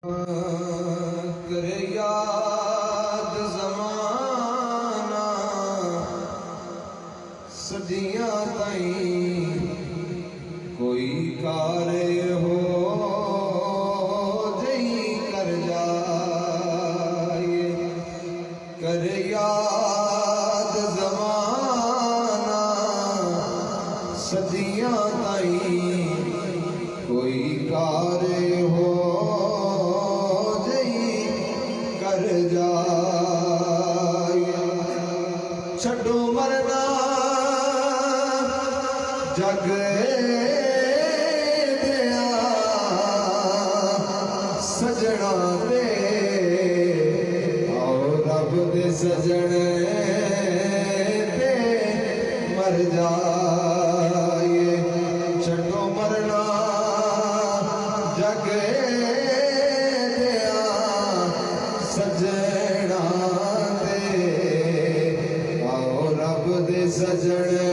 करे याद ज़माना सदियां ताईं कोई कार्य हो जई कर जाए। करे याद ज़माना सदियां ताईं कोई कार्य हो कर जाए। छड्डो मरना जग दिया सजना दे आओ रब दे सजने पे मर जाए। छड्डो मरना जग सजना दे आओ रब दे सजने